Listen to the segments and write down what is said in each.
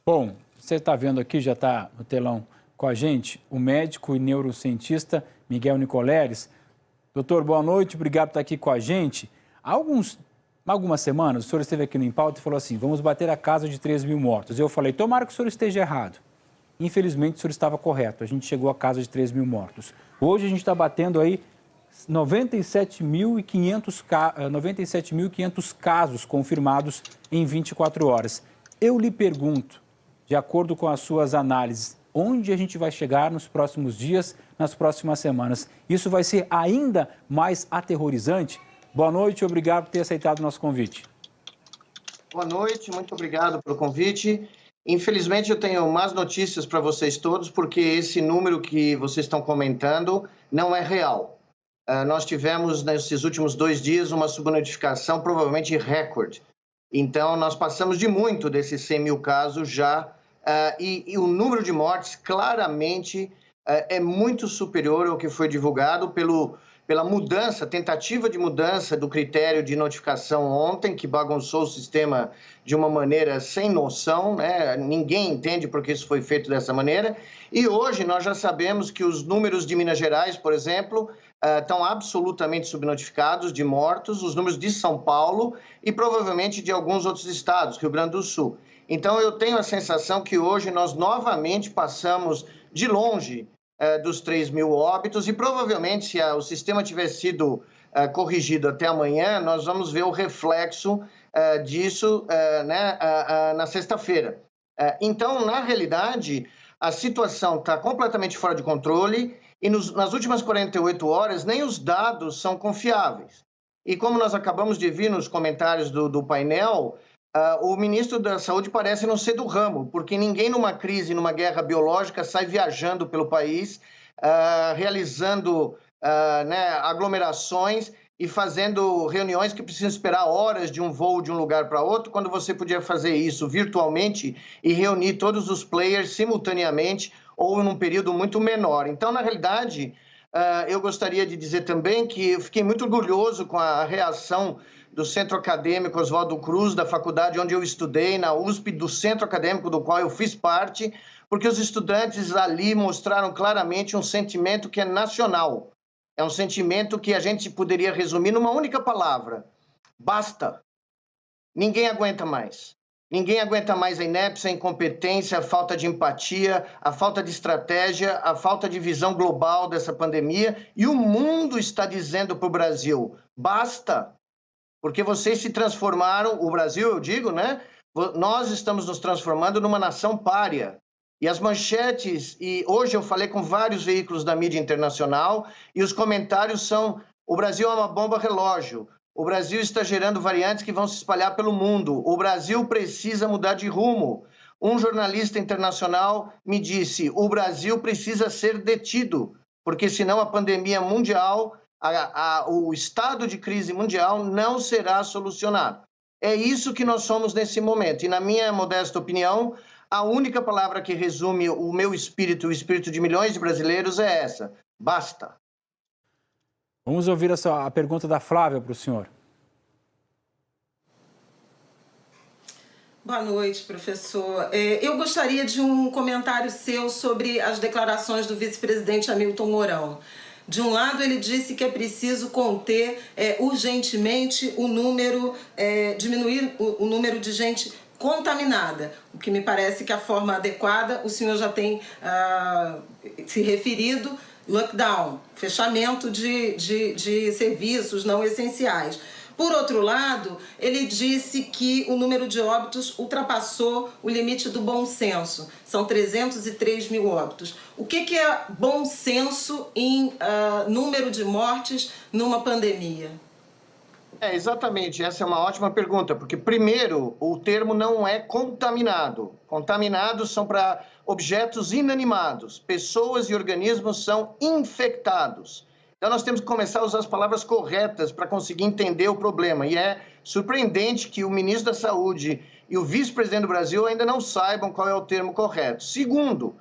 Bom, você está vendo aqui, já está no telão com a gente, o médico e neurocientista Miguel Nicoleles. Doutor, boa noite, obrigado por estar aqui com a gente. Há algumas semanas, o senhor esteve aqui no Em Pauta e falou assim, vamos bater a casa de 3.000 mortos. Eu falei, tomara que o senhor esteja errado. Infelizmente, o senhor estava correto, a gente chegou à casa de 3.000 mortos. Hoje a gente está batendo aí 97.500 casos confirmados em 24 horas. Eu lhe pergunto, de acordo com as suas análises, onde a gente vai chegar nos próximos dias, nas próximas semanas? Isso vai ser ainda mais aterrorizante? Boa noite, obrigado por ter aceitado o nosso convite. Boa noite, muito obrigado pelo convite. Infelizmente, eu tenho más notícias para vocês todos, porque esse número que vocês estão comentando não é real. Nós tivemos, nesses últimos 2 dias, uma subnotificação provavelmente recorde. Então, nós passamos de muito desses 100 mil casos já, e o número de mortes claramente é muito superior ao que foi divulgado pela mudança, tentativa de mudança do critério de notificação ontem, que bagunçou o sistema de uma maneira sem noção, né? Ninguém entende por que isso foi feito dessa maneira. E hoje nós já sabemos que os números de Minas Gerais, por exemplo, estão absolutamente subnotificados de mortos, os números de São Paulo e provavelmente de alguns outros estados, Rio Grande do Sul. Então eu tenho a sensação que hoje nós novamente passamos de longe dos 3.000 óbitos e provavelmente se o sistema tiver sido corrigido até amanhã, nós vamos ver o reflexo disso na sexta-feira. Então, na realidade, a situação está completamente fora de controle e nas últimas 48 horas nem os dados são confiáveis. E como nós acabamos de ver nos comentários do painel, o ministro da Saúde parece não ser do ramo, porque ninguém numa crise, numa guerra biológica, sai viajando pelo país, realizando aglomerações e fazendo reuniões que precisam esperar horas de um voo de um lugar para outro, quando você podia fazer isso virtualmente e reunir todos os players simultaneamente ou num período muito menor. Então, na realidade, eu gostaria de dizer também que eu fiquei muito orgulhoso com a reação do Centro Acadêmico Oswaldo Cruz, da faculdade onde eu estudei, na USP, do centro acadêmico do qual eu fiz parte, porque os estudantes ali mostraram claramente um sentimento que é nacional. É um sentimento que a gente poderia resumir numa única palavra: basta. Ninguém aguenta mais. Ninguém aguenta mais a inépcia, a incompetência, a falta de empatia, a falta de estratégia, a falta de visão global dessa pandemia. E o mundo está dizendo para o Brasil: basta. Porque vocês se transformaram, o Brasil, eu digo, né? Nós estamos nos transformando numa nação pária. E as manchetes, e hoje eu falei com vários veículos da mídia internacional, e os comentários são: o Brasil é uma bomba relógio, o Brasil está gerando variantes que vão se espalhar pelo mundo, o Brasil precisa mudar de rumo. Um jornalista internacional me disse: o Brasil precisa ser detido, porque senão a pandemia mundial, o estado de crise mundial não será solucionado. É isso que nós somos nesse momento. E, na minha modesta opinião, a única palavra que resume o meu espírito, o espírito de milhões de brasileiros, é essa: basta. Vamos ouvir a pergunta da Flávia para o senhor. Boa noite, professor. Eu gostaria de um comentário seu sobre as declarações do vice-presidente Hamilton Mourão. De um lado, ele disse que é preciso conter urgentemente o número, diminuir o número de gente contaminada, o que me parece que a forma adequada, o senhor já tem se referido, lockdown, fechamento de serviços não essenciais. Por outro lado, ele disse que o número de óbitos ultrapassou o limite do bom senso. São 303 mil óbitos. O que é bom senso em número de mortes numa pandemia? Exatamente, essa é uma ótima pergunta, porque, primeiro, o termo não é contaminado. Contaminados são para objetos inanimados. Pessoas e organismos são infectados. Então, nós temos que começar a usar as palavras corretas para conseguir entender o problema. E é surpreendente que o ministro da Saúde e o vice-presidente do Brasil ainda não saibam qual é o termo correto. Segundo,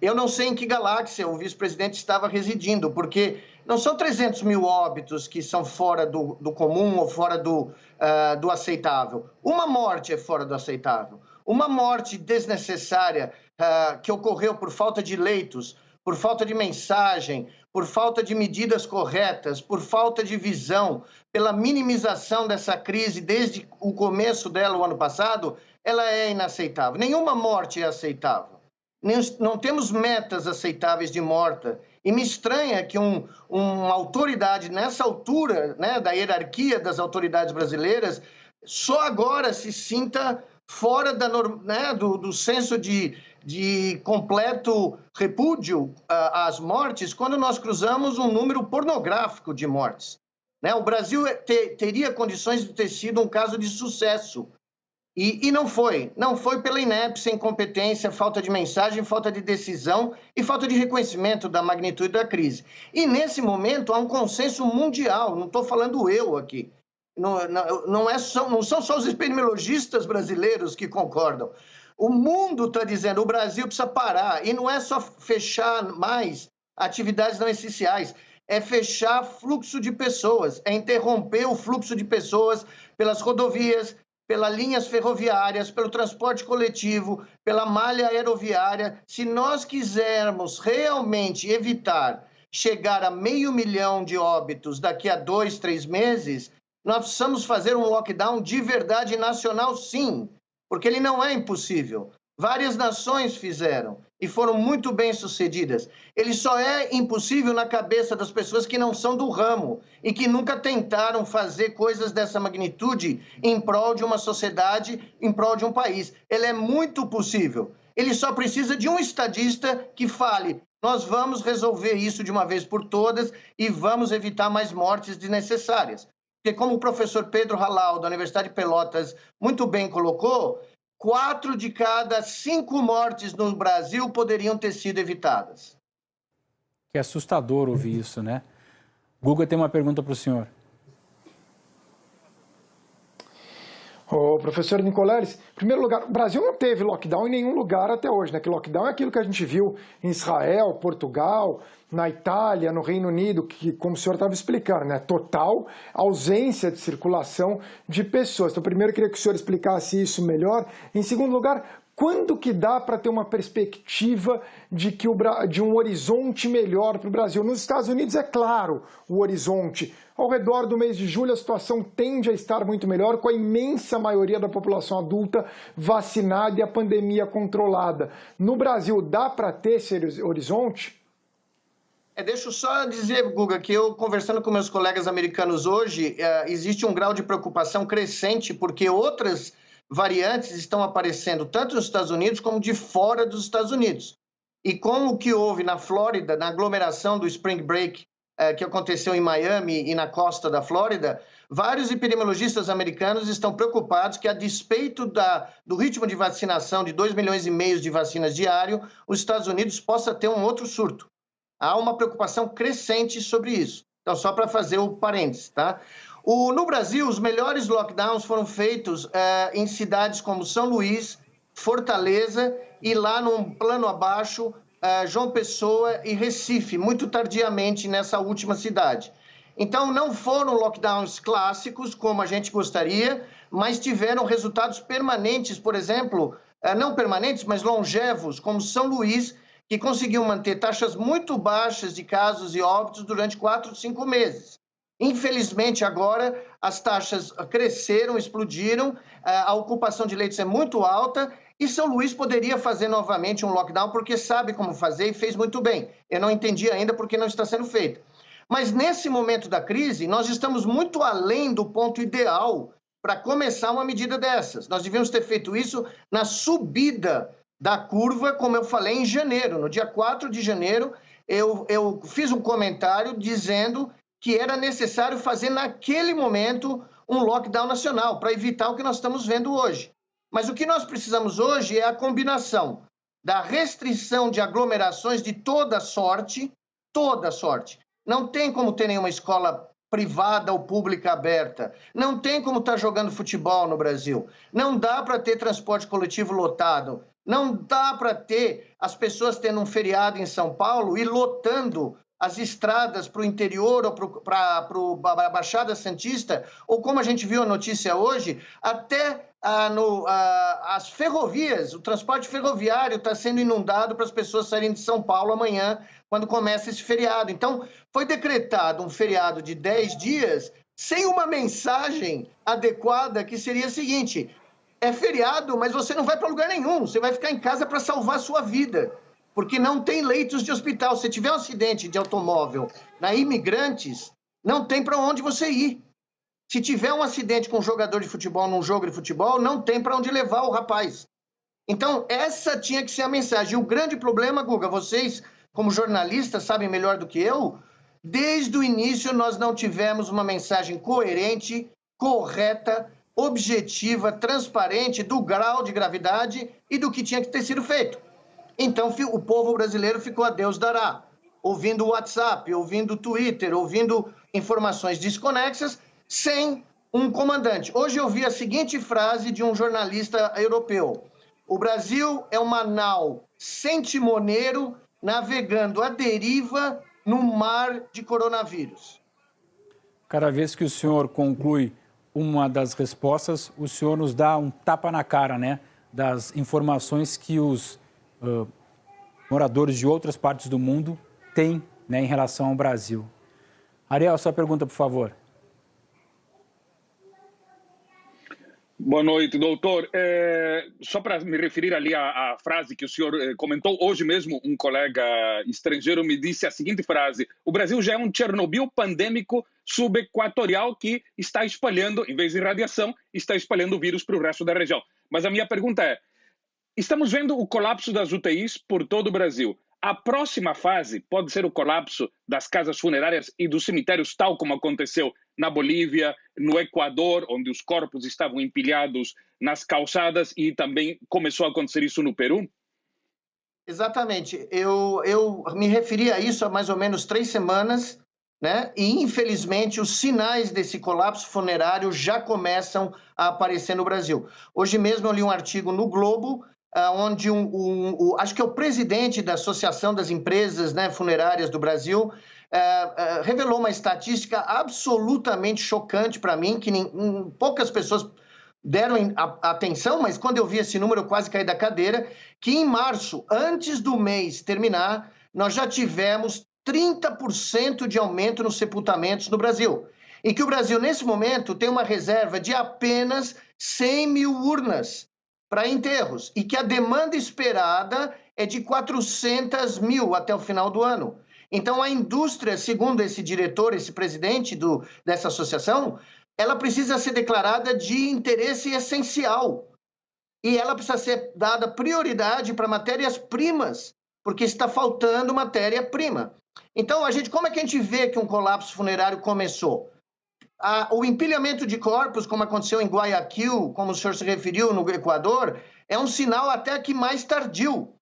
eu não sei em que galáxia o vice-presidente estava residindo, porque não são 300 mil óbitos que são fora do comum ou fora do aceitável. Uma morte é fora do aceitável. Uma morte desnecessária que ocorreu por falta de leitos, por falta de mensagem, por falta de medidas corretas, por falta de visão, pela minimização dessa crise desde o começo dela, o ano passado, ela é inaceitável. Nenhuma morte é aceitável. Não temos metas aceitáveis de morte. E me estranha que uma autoridade nessa altura, né, da hierarquia das autoridades brasileiras, só agora se sinta fora do senso de completo repúdio às mortes, quando nós cruzamos um número pornográfico de mortes. Né? O Brasil teria condições de ter sido um caso de sucesso. E não foi. Não foi pela inépcia, incompetência, falta de mensagem, falta de decisão e falta de reconhecimento da magnitude da crise. E, nesse momento, há um consenso mundial, não estou falando eu aqui. Não são só os epidemiologistas brasileiros que concordam. O mundo está dizendo, o Brasil precisa parar. E não é só fechar mais atividades não essenciais, é fechar fluxo de pessoas, é interromper o fluxo de pessoas pelas rodovias, pelas linhas ferroviárias, pelo transporte coletivo, pela malha aeroviária. Se nós quisermos realmente evitar chegar a 500 mil de óbitos daqui a 2, 3 meses, nós precisamos fazer um lockdown de verdade nacional, sim, porque ele não é impossível. Várias nações fizeram e foram muito bem sucedidas. Ele só é impossível na cabeça das pessoas que não são do ramo e que nunca tentaram fazer coisas dessa magnitude em prol de uma sociedade, em prol de um país. Ele é muito possível. Ele só precisa de um estadista que fale: nós vamos resolver isso de uma vez por todas e vamos evitar mais mortes desnecessárias. Porque, como o professor Pedro Halal, da Universidade de Pelotas, muito bem colocou, 4 de cada 5 mortes no Brasil poderiam ter sido evitadas. Que assustador ouvir isso, né? Guga tem uma pergunta para o senhor. Ô, professor Nicoleles, em primeiro lugar, o Brasil não teve lockdown em nenhum lugar até hoje, né? Que lockdown é aquilo que a gente viu em Israel, Portugal, na Itália, no Reino Unido, que, como o senhor estava explicando, né? Total ausência de circulação de pessoas. Então, primeiro, eu queria que o senhor explicasse isso melhor. Em segundo lugar, quando que dá para ter uma perspectiva de um horizonte melhor para o Brasil? Nos Estados Unidos, é claro, o horizonte. Ao redor do mês de julho, a situação tende a estar muito melhor, com a imensa maioria da população adulta vacinada e a pandemia controlada. No Brasil, dá para ter esse horizonte? Deixa eu só dizer, Guga, que eu, conversando com meus colegas americanos hoje, existe um grau de preocupação crescente, porque outras variantes estão aparecendo tanto nos Estados Unidos como de fora dos Estados Unidos. E com o que houve na Flórida, na aglomeração do Spring Break, que aconteceu em Miami e na costa da Flórida, vários epidemiologistas americanos estão preocupados que, a despeito do ritmo de vacinação de 2,5 milhões de vacinas diário, os Estados Unidos possa ter um outro surto. Há uma preocupação crescente sobre isso. Então, só para fazer o parênteses, tá? No Brasil, os melhores lockdowns foram feitos em cidades como São Luís, Fortaleza e lá num plano abaixo, João Pessoa e Recife, muito tardiamente nessa última cidade. Então, não foram lockdowns clássicos, como a gente gostaria, mas tiveram resultados permanentes, por exemplo, não permanentes, mas longevos, como São Luís, que conseguiu manter taxas muito baixas de casos e óbitos durante 4, 5 meses. Infelizmente, agora, as taxas cresceram, explodiram, a ocupação de leitos é muito alta e São Luís poderia fazer novamente um lockdown porque sabe como fazer e fez muito bem. Eu não entendi ainda porque não está sendo feito. Mas, nesse momento da crise, nós estamos muito além do ponto ideal para começar uma medida dessas. Nós devíamos ter feito isso na subida da curva, como eu falei, em janeiro. No dia 4 de janeiro, eu fiz um comentário dizendo que era necessário fazer, naquele momento, um lockdown nacional, para evitar o que nós estamos vendo hoje. Mas o que nós precisamos hoje é a combinação da restrição de aglomerações de toda sorte. Não tem como ter nenhuma escola privada ou pública aberta. Não tem como estar jogando futebol no Brasil. Não dá para ter transporte coletivo lotado. Não dá para ter as pessoas tendo um feriado em São Paulo e lotando as estradas para o interior ou para a Baixada Santista, ou como a gente viu a notícia hoje, até as ferrovias, o transporte ferroviário está sendo inundado para as pessoas saírem de São Paulo amanhã, quando começa esse feriado. Então, foi decretado um feriado de 10 dias sem uma mensagem adequada, que seria a seguinte: é feriado, mas você não vai para lugar nenhum, você vai ficar em casa para salvar a sua vida, porque não tem leitos de hospital. Se tiver um acidente de automóvel na Imigrantes, não tem para onde você ir. Se tiver um acidente com um jogador de futebol num jogo de futebol, não tem para onde levar o rapaz. Então, essa tinha que ser a mensagem. E o grande problema, Guga, vocês, como jornalistas, sabem melhor do que eu, desde o início nós não tivemos uma mensagem coerente, correta, objetiva, transparente do grau de gravidade e do que tinha que ter sido feito. Então, o povo brasileiro ficou a Deus dará, ouvindo o WhatsApp, ouvindo o Twitter, ouvindo informações desconexas, sem um comandante. Hoje eu vi a seguinte frase de um jornalista europeu: o Brasil é uma nau sem timoneiro navegando à deriva no mar de coronavírus. Cada vez que o senhor conclui uma das respostas, o senhor nos dá um tapa na cara, né, das informações que os moradores de outras partes do mundo têm, né, em relação ao Brasil. Ariel, sua pergunta, por favor. Boa noite, doutor. Só para me referir ali à frase que o senhor comentou, hoje mesmo um colega estrangeiro me disse a seguinte frase: o Brasil já é um Chernobyl pandêmico subequatorial que está espalhando, em vez de radiação, está espalhando o vírus para o resto da região. Mas a minha pergunta é: estamos vendo o colapso das UTIs por todo o Brasil. A próxima fase pode ser o colapso das casas funerárias e dos cemitérios, tal como aconteceu na Bolívia, no Equador, onde os corpos estavam empilhados nas calçadas, e também começou a acontecer isso no Peru? Exatamente. Eu me referi a isso há mais ou menos 3 semanas, né? E, infelizmente, os sinais desse colapso funerário já começam a aparecer no Brasil. Hoje mesmo eu li um artigo no Globo, onde acho que é o presidente da Associação das Empresas, né, Funerárias do Brasil, revelou uma estatística absolutamente chocante para mim, que poucas pessoas deram atenção, mas quando eu vi esse número eu quase caí da cadeira, que em março, antes do mês terminar, nós já tivemos 30% de aumento nos sepultamentos no Brasil. E que o Brasil, nesse momento, tem uma reserva de apenas 100 mil urnas para enterros, e que a demanda esperada é de 400 mil até o final do ano. Então, a indústria, segundo esse diretor, esse presidente dessa associação, ela precisa ser declarada de interesse essencial. E ela precisa ser dada prioridade para matérias-primas, porque está faltando matéria-prima. Então, como é que a gente vê que um colapso funerário começou? O empilhamento de corpos, como aconteceu em Guayaquil, como o senhor se referiu, no Equador, é um sinal até que mais tardio.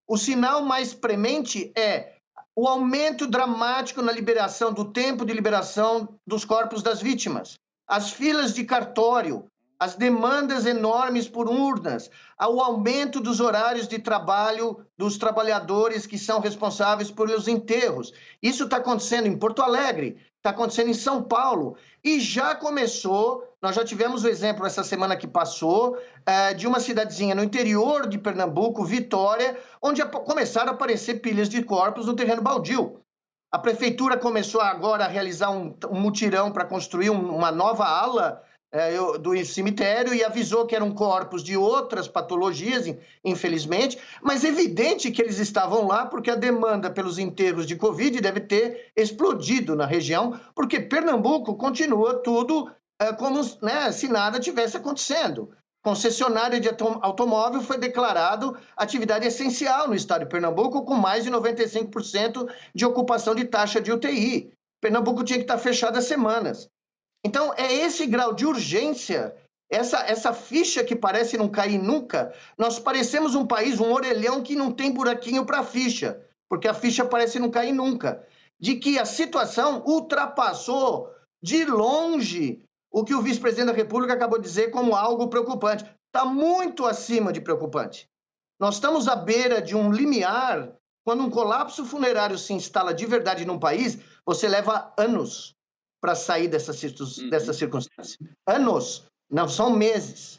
O sinal mais premente é o aumento dramático na liberação, do tempo de liberação dos corpos das vítimas, as filas de cartório, as demandas enormes por urnas, o aumento dos horários de trabalho dos trabalhadores que são responsáveis pelos enterros. Isso está acontecendo em Porto Alegre, está acontecendo em São Paulo, e já começou, nós já tivemos o exemplo essa semana que passou, de uma cidadezinha no interior de Pernambuco, Vitória, onde começaram a aparecer pilhas de corpos no terreno baldio. A prefeitura começou agora a realizar um mutirão para construir uma nova ala do cemitério, e avisou que eram corpos de outras patologias, infelizmente, mas é evidente que eles estavam lá porque a demanda pelos enterros de Covid deve ter explodido na região, porque Pernambuco continua tudo como, né, se nada tivesse acontecendo. Concessionária de automóvel foi declarado atividade essencial no estado de Pernambuco, com mais de 95% de ocupação de taxa de UTI. Pernambuco tinha que estar fechado há semanas. Então, é esse grau de urgência, essa ficha que parece não cair nunca. Nós parecemos um país, um orelhão que não tem buraquinho para a ficha, porque a ficha parece não cair nunca. De que a situação ultrapassou de longe o que o vice-presidente da República acabou de dizer como algo preocupante. Está muito acima de preocupante. Nós estamos à beira de um limiar. Quando um colapso funerário se instala de verdade num país, você leva anos para sair dessa circunstância. Anos, não são meses.